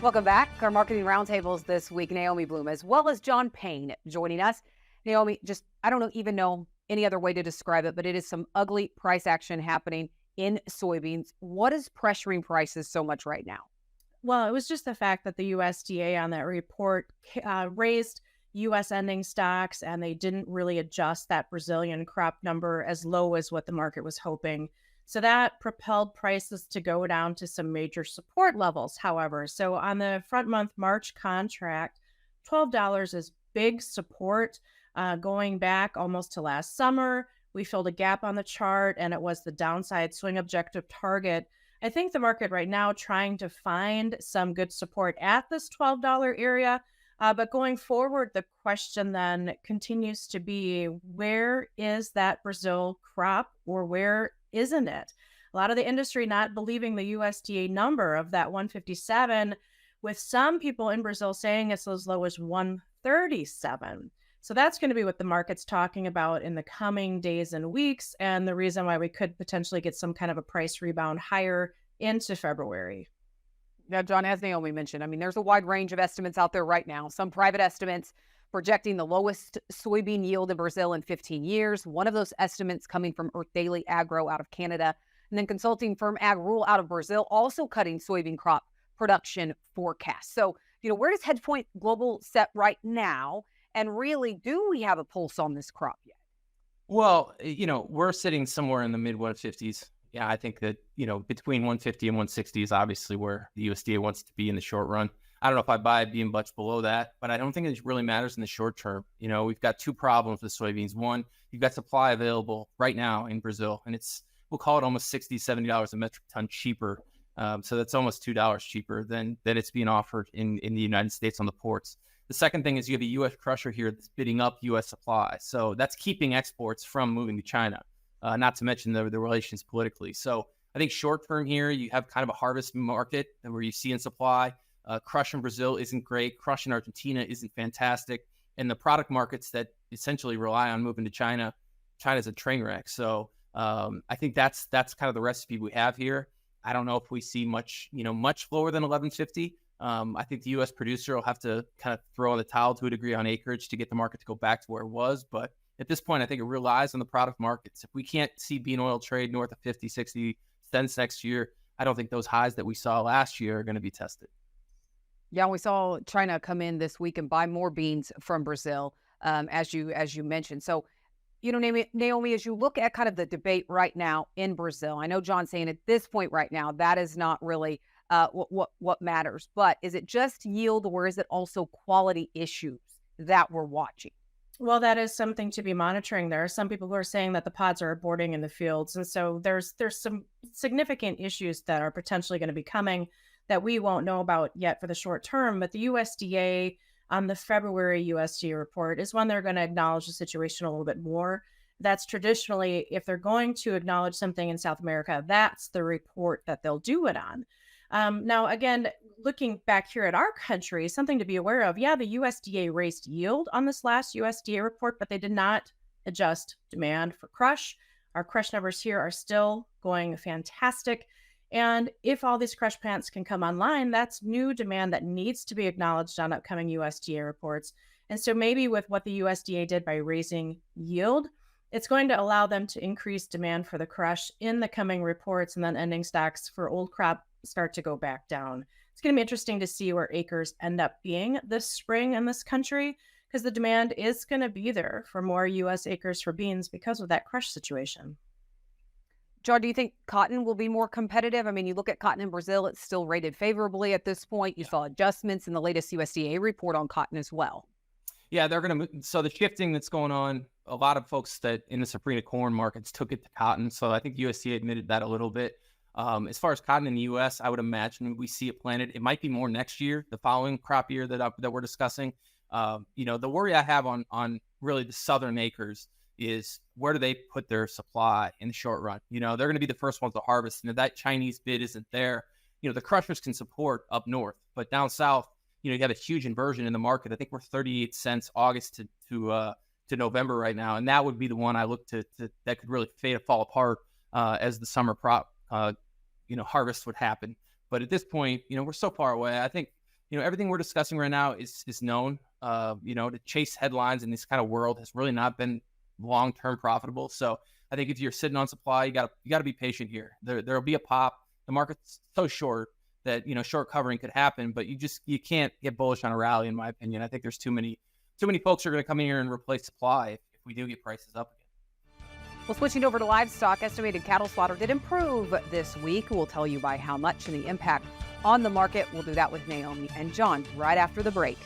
Welcome back. Our marketing roundtables this week, Naomi Blohm, as well as John Payne joining us. Naomi, I don't even know any other way to describe it, but it is some ugly price action happening in soybeans. What is pressuring prices so much right now? Well, it was just the fact that the USDA on that report raised US ending stocks, and they didn't really adjust that Brazilian crop number as low as what the market was hoping. So that propelled prices to go down to some major support levels, however. So on the front month March contract, $12 is big support going back almost to last summer. We filled a gap on the chart, and it was the downside swing objective target. I think the market right now trying to find some good support at this $12 area. But going forward, the question then continues to be, where is that Brazil crop, or where isn't it? A lot of the industry not believing the USDA number of that 157, with some people in Brazil saying it's as low as 137. So that's going to be what the market's talking about in the coming days and weeks, and the reason why we could potentially get some kind of a price rebound higher into February. Now, John, as Naomi mentioned, there's a wide range of estimates out there right now. Some private estimates projecting the lowest soybean yield in Brazil in 15 years. One of those estimates coming from Earth Daily Agro out of Canada. And then consulting firm Ag Rule out of Brazil also cutting soybean crop production forecasts. So, where does HEDGEpoint Global set right now? And really, do we have a pulse on this crop yet? Well, we're sitting somewhere in the mid 150s. Yeah, I think that, between 150 and 160 is obviously where the USDA wants to be in the short run. I don't know if I buy it being much below that, but I don't think it really matters in the short term. We've got two problems with soybeans. One, you've got supply available right now in Brazil, and we'll call it almost $60, $70 a metric ton cheaper. So that's almost $2 cheaper than it's being offered in the United States on the ports. The second thing is you have a U.S. crusher here that's bidding up U.S. supply. So that's keeping exports from moving to China, not to mention the relations politically. So I think short term here, you have kind of a harvest market where you see in supply. Crush in Brazil isn't great. Crush in Argentina isn't fantastic. And the product markets that essentially rely on moving to China, China's a train wreck. So I think that's kind of the recipe we have here. I don't know if we see much lower than 1150. I think the U.S. producer will have to kind of throw in the towel to a degree on acreage to get the market to go back to where it was. But at this point, I think it relies on the product markets. If we can't see bean oil trade north of 50, 60 cents next year, I don't think those highs that we saw last year are going to be tested. Yeah, we saw China come in this week and buy more beans from Brazil, as you mentioned. So, Naomi, as you look at kind of the debate right now in Brazil, I know John's saying at this point right now that is not really what matters. But is it just yield, or is it also quality issues that we're watching? Well, that is something to be monitoring. There are some people who are saying that the pods are aborting in the fields, and so there's some significant issues that are potentially going to be coming that we won't know about yet for the short term. But the USDA on the February USDA report is when they're going to acknowledge the situation a little bit more. That's traditionally, if they're going to acknowledge something in South America, that's the report that they'll do it on. Now, again, looking back here at our country, something to be aware of. Yeah, the USDA raised yield on this last USDA report, but they did not adjust demand for crush. Our crush numbers here are still going fantastic. And if all these crush plants can come online, that's new demand that needs to be acknowledged on upcoming USDA reports. And so maybe with what the USDA did by raising yield, it's going to allow them to increase demand for the crush in the coming reports, and then ending stocks for old crop start to go back down. It's going to be interesting to see where acres end up being this spring in this country, because the demand is going to be there for more U.S. acres for beans because of that crush situation. John, do you think cotton will be more competitive? You look at cotton in Brazil, it's still rated favorably at this point. You saw adjustments in the latest USDA report on cotton as well. Yeah, they're going to. So the shifting that's going on, a lot of folks that in the safrinha corn markets took it to cotton. So I think USDA admitted that a little bit. As far as cotton in the U.S., I would imagine we see it planted. It might be more next year, the following crop year that we're discussing. The worry I have on really the southern acres is, where do they put their supply in the short run? They're going to be the first ones to harvest. And if that Chinese bid isn't there, the crushers can support up north, but down south, you have a huge inversion in the market. I think we're 38 cents August to November right now, and that would be the one I look to that could really fall apart as the summer harvest would happen. But at this point, we're so far away. I think everything we're discussing right now is known. To chase headlines in this kind of world has really not been long-term profitable. So I think if you're sitting on supply, you got to be patient here. There'll be a pop. The market's so short that, short covering could happen, but you can't get bullish on a rally, in my opinion. I think there's too many folks who are going to come in here and replace supply if we do get prices up again. Well, switching over to livestock, estimated cattle slaughter did improve this week. We'll tell you by how much and the impact on the market. We'll do that with Naomi and John right after the break.